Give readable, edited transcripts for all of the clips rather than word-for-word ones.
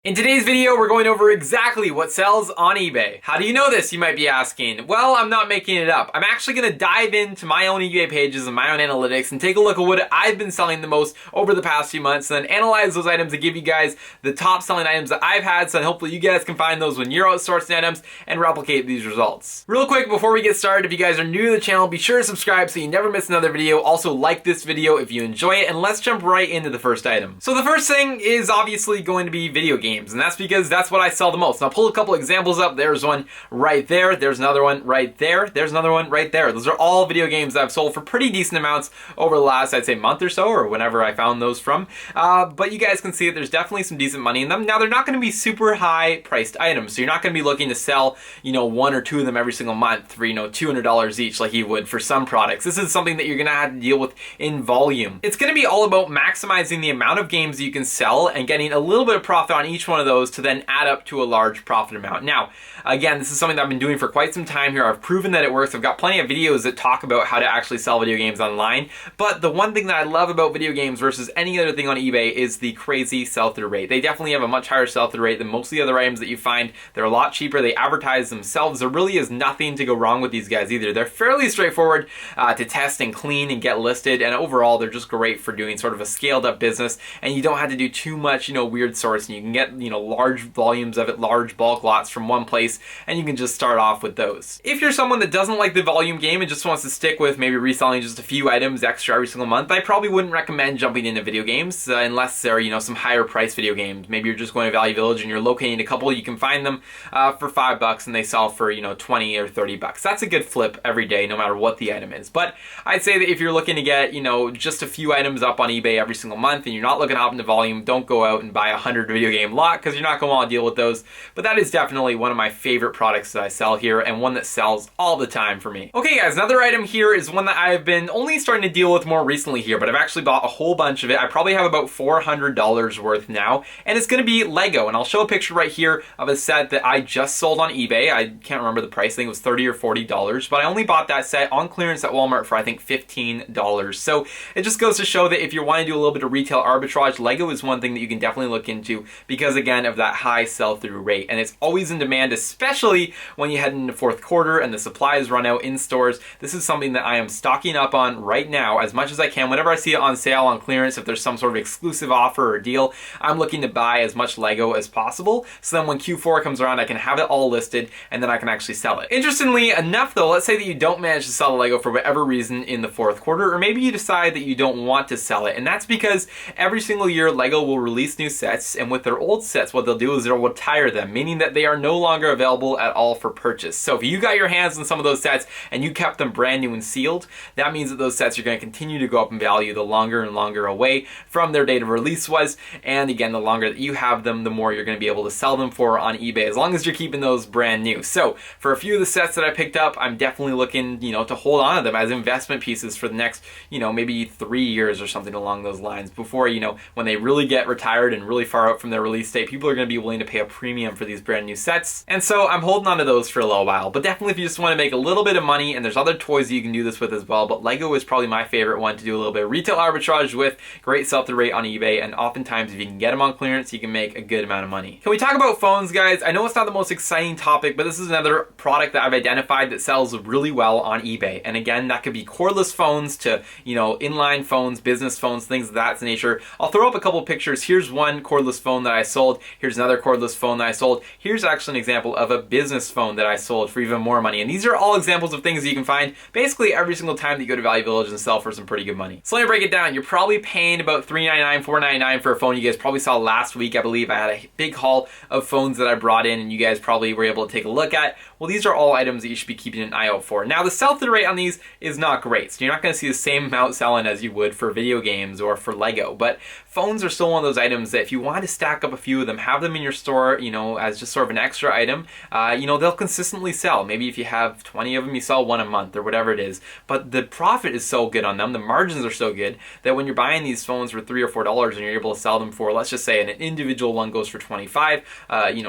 In today's video, we're going over exactly what sells on eBay. How do you know this, you might be asking? Well, I'm not making it up. I'm actually going to dive into my own eBay pages and my own analytics and take a look at what I've been selling the most over the past few months, and then analyze those items and give you guys the top selling items that I've had, so hopefully you guys can find those when you're outsourcing items and replicate these results. Real quick, before we get started, if you guys are new to the channel, be sure to subscribe so you never miss another video. Also, like this video if you enjoy it, and let's jump right into the first item. So the first thing is obviously going to be video games, and that's because that's what I sell the most. Now, I'll pull a couple examples up. There's one right there. There's another one right there. There's another one right there. Those are all video games that I've sold for pretty decent amounts over the last, I'd say, month or so, or whenever I found those from. But you guys can see that there's definitely some decent money in them. Now, they're not going to be super high priced items, so you're not going to be looking to sell, one or two of them every single month for, $200 each like you would for some products. This is something that you're going to have to deal with in volume. It's going to be all about maximizing the amount of games you can sell and getting a little bit of profit on each one of those to then add up to a large profit amount. Now, again, this is something that I've been doing for quite some time here. I've proven that it works. I've got plenty of videos that talk about how to actually sell video games online. But the one thing that I love about video games versus any other thing on eBay is the crazy sell-through rate. They definitely have a much higher sell-through rate than most of the other items that you find. They're a lot cheaper. They advertise themselves. There really is nothing to go wrong with these guys either. They're fairly straightforward to test and clean and get listed. And overall, they're just great for doing sort of a scaled up business. And you don't have to do too much, weird sourcing. You can get, large volumes of it, large bulk lots from one place, and you can just start off with those. If you're someone that doesn't like the volume game and just wants to stick with maybe reselling just a few items extra every single month, I probably wouldn't recommend jumping into video games unless they're, some higher price video games. Maybe you're just going to Value Village and you're locating a couple. You can find them for $5 and they sell for, 20 or 30 bucks. That's a good flip every day, no matter what the item is. But I'd say that if you're looking to get, just a few items up on eBay every single month and you're not looking to hop into volume, don't go out and buy a 100 video game lot because you're not going to want to deal with those. But that is definitely one of my favorite products that I sell here and one that sells all the time for me. Okay guys, another item here is one that I've been only starting to deal with more recently here, but I've actually bought a whole bunch of it. I probably have about $400 worth now, and it's going to be Lego. And I'll show a picture right here of a set that I just sold on eBay. I can't remember the price. I think it was $30 or $40, but I only bought that set on clearance at Walmart for I think $15. So it just goes to show that if you want to do a little bit of retail arbitrage, Lego is one thing that you can definitely look into because again of that high sell-through rate, and it's always in demand, especially when you head into fourth quarter and the supplies run out in stores. This is something that I am stocking up on right now as much as I can. Whenever I see it on sale, on clearance, if there's some sort of exclusive offer or deal, I'm looking to buy as much Lego as possible, so then when Q4 comes around I can have it all listed and then I can actually sell it. Interestingly enough though, let's say that you don't manage to sell the Lego for whatever reason in the fourth quarter, or maybe you decide that you don't want to sell it, and that's because every single year Lego will release new sets, and with their old sets what they'll do is they'll retire them, meaning that they are no longer available at all for purchase. So if you got your hands on some of those sets and you kept them brand new and sealed, that means that those sets are going to continue to go up in value the longer and longer away from their date of release was, and again, the longer that you have them, the more you're going to be able to sell them for on eBay, as long as you're keeping those brand new. So for a few of the sets that I picked up, I'm definitely looking, to hold on to them as investment pieces for the next, maybe 3 years or something along those lines before, when they really get retired and really far out from their release date, people are going to be willing to pay a premium for these brand new sets. And so I'm holding on to those for a little while. But definitely if you just want to make a little bit of money, and there's other toys that you can do this with as well, but Lego is probably my favorite one to do a little bit of retail arbitrage with, great sell-through rate on eBay, and oftentimes if you can get them on clearance, you can make a good amount of money. Can we talk about phones, guys? I know it's not the most exciting topic, but this is another product that I've identified that sells really well on eBay. And again, that could be cordless phones to, inline phones, business phones, things of that nature. I'll throw up a couple pictures. Here's one cordless phone that I sold. Here's another cordless phone that I sold. Here's actually an example of a business phone that I sold for even more money. And these are all examples of things that you can find basically every single time that you go to Value Village and sell for some pretty good money. So let me break it down. You're probably paying about $3.99, $4.99 for a phone. You guys probably saw last week, I believe I had a big haul of phones that I brought in and you guys probably were able to take a look at. Well, these are all items that you should be keeping an eye out for. Now, the sell-through rate on these is not great, so you're not going to see the same amount selling as you would for video games or for Lego, but phones are still one of those items that if you want to stack up a few of them, have them in your store, as just sort of an extra item, they'll consistently sell. Maybe if you have 20 of them, you sell one a month or whatever it is, but the profit is so good on them, the margins are so good that when you're buying these phones for $3 or $4 and you're able to sell them for, let's just say an individual one goes for 25,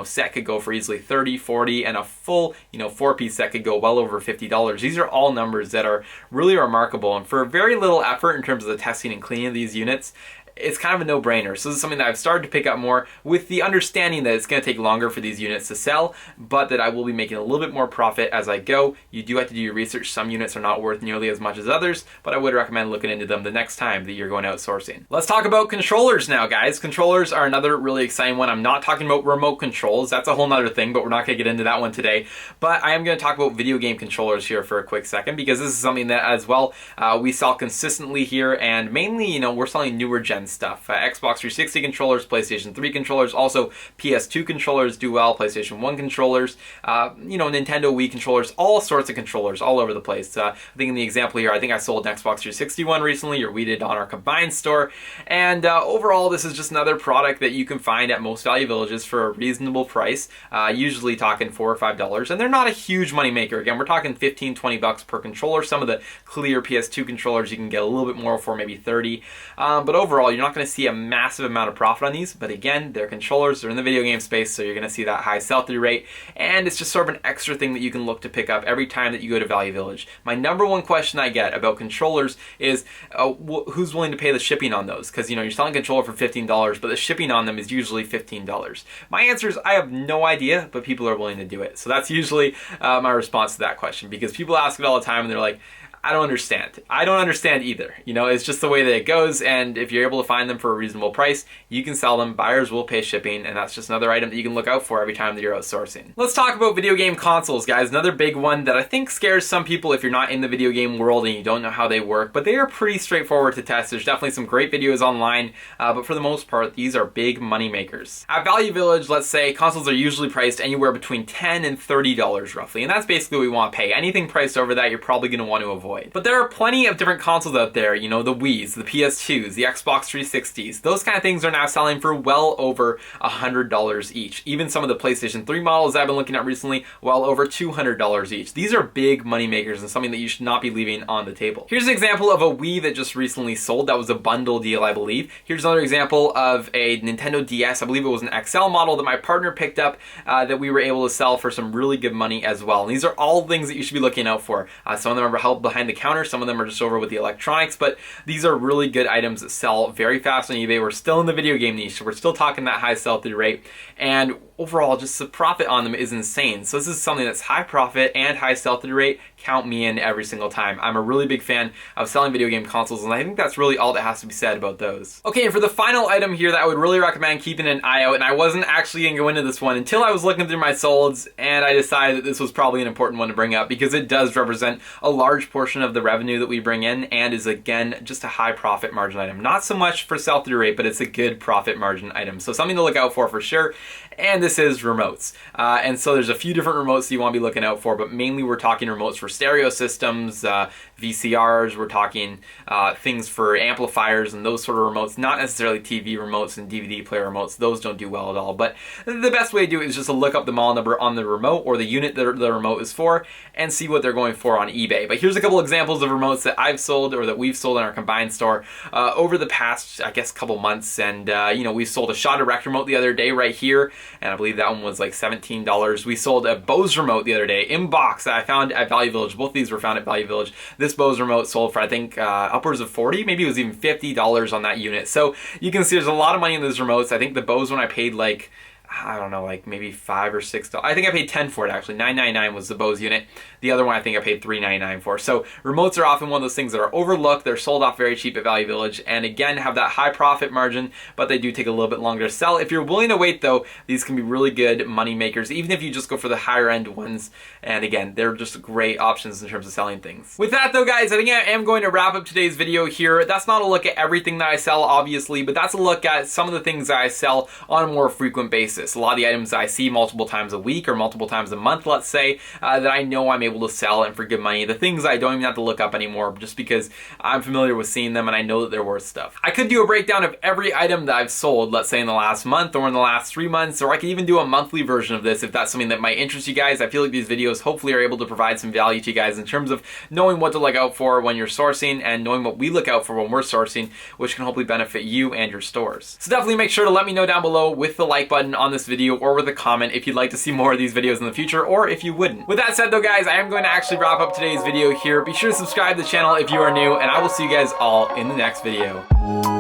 set could go for easily 30, 40, and a full, 4-piece set could go well over $50. These are all numbers that are really remarkable, and for very little effort in terms of the testing and cleaning of these units, it's kind of a no-brainer. So this is something that I've started to pick up more, with the understanding that it's going to take longer for these units to sell, but that I will be making a little bit more profit as I go. You do have to do your research. Some units are not worth nearly as much as others, but I would recommend looking into them the next time that you're going outsourcing. Let's talk about controllers now, guys. Controllers are another really exciting one. I'm not talking about remote controls. That's a whole nother thing, but we're not going to get into that one today. But I am going to talk about video game controllers here for a quick second, because this is something that as well we sell consistently here, and mainly, we're selling newer gen stuff. Xbox 360 controllers, PlayStation 3 controllers, also PS2 controllers do well, PlayStation 1 controllers, Nintendo Wii controllers, all sorts of controllers all over the place. I think in the example here, I think I sold an Xbox 360 one recently, or we did on our combined store, and overall this is just another product that you can find at most Value Villages for a reasonable price, usually talking $4 or $5, and they're not a huge money maker. Again, we're talking 15, 20 bucks per controller. Some of the clear PS2 controllers you can get a little bit more for, maybe 30, but overall you're not going to see a massive amount of profit on these. But again, they're controllers, they're in the video game space, so you're going to see that high sell-through rate, and it's just sort of an extra thing that you can look to pick up every time that you go to Value Village. My number one question I get about controllers is who's willing to pay the shipping on those? Because you're selling a controller for $15, but the shipping on them is usually $15. My answer is I have no idea, but people are willing to do it. So that's usually my response to that question, because people ask it all the time and they're like, I don't understand. I don't understand either. It's just the way that it goes, and if you're able to find them for a reasonable price, you can sell them. Buyers will pay shipping, and that's just another item that you can look out for every time that you're outsourcing. Let's talk about video game consoles, guys. Another big one that I think scares some people if you're not in the video game world and you don't know how they work, but they are pretty straightforward to test. There's definitely some great videos online, but for the most part, these are big money makers. At Value Village, let's say, consoles are usually priced anywhere between $10 and $30 roughly, and that's basically what we want to pay. Anything priced over that, you're probably going to want to avoid. But there are plenty of different consoles out there, the Wiis, the PS2s, the Xbox 360s. Those kind of things are now selling for well over $100 each. Even some of the PlayStation 3 models I've been looking at recently, well over $200 each. These are big money makers and something that you should not be leaving on the table. Here's an example of a Wii that just recently sold. That was a bundle deal, I believe. Here's another example of a Nintendo DS. I believe it was an XL model that my partner picked up that we were able to sell for some really good money as well. And these are all things that you should be looking out for. Some of them are held behind the counter, some of them are just over with the electronics, but these are really good items that sell very fast on eBay. We're still in the video game niche, so we're still talking that high sell-through rate, and overall just the profit on them is insane. So this is something that's high profit and high sell-through rate. Count me in every single time. I'm a really big fan of selling video game consoles, and I think that's really all that has to be said about those. Okay, and for the final item here that I would really recommend keeping an eye out, and I wasn't actually going to go into this one until I was looking through my solds, and I decided that this was probably an important one to bring up because it does represent a large portion of the revenue that we bring in, and is again just a high profit margin item. Not so much for sell-through rate, but it's a good profit margin item. So something to look out for sure. And this is remotes. And so there's a few different remotes that you want to be looking out for, but mainly we're talking remotes for stereo systems, VCRs, we're talking things for amplifiers and those sort of remotes, not necessarily TV remotes and DVD player remotes. Those don't do well at all. But the best way to do it is just to look up the model number on the remote or the unit that the remote is for and see what they're going for on eBay. But here's a couple examples of remotes that I've sold or that we've sold in our combined store over the past, I guess, couple months. And, we sold a Shaw Direct remote the other day right here, and I believe that one was like $17. We sold a Bose remote the other day in box that I found at Value Village. Both of these were found at Value Village. This Bose remote sold for, I think, upwards of 40, maybe it was even $50 on that unit. So you can see there's a lot of money in those remotes. I think the Bose one I paid like, I don't know, like maybe $5 or $6. I think I paid $10 for it actually. $9.99 was the Bose unit. The other one I think I paid $3.99 for. So remotes are often one of those things that are overlooked. They're sold off very cheap at Value Village, and again have that high profit margin, but they do take a little bit longer to sell. If you're willing to wait though, these can be really good money makers, even if you just go for the higher end ones. And again, they're just great options in terms of selling things. With that though, guys, I think I am going to wrap up today's video here. That's not a look at everything that I sell, obviously, but that's a look at some of the things that I sell on a more frequent basis. A lot of the items I see multiple times a week or multiple times a month, let's say, that I know I'm able to sell and for good money. The things I don't even have to look up anymore just because I'm familiar with seeing them and I know that they're worth stuff. I could do a breakdown of every item that I've sold, let's say in the last month or in the last 3 months, or I could even do a monthly version of this if that's something that might interest you guys. I feel like these videos hopefully are able to provide some value to you guys in terms of knowing what to look out for when you're sourcing and knowing what we look out for when we're sourcing, which can hopefully benefit you and your stores. So definitely make sure to let me know down below with the like button on this video or with a comment if you'd like to see more of these videos in the future, or if you wouldn't. With that said though, guys, I am going to actually wrap up today's video here. Be sure to subscribe to the channel if you are new, and I will see you guys all in the next video.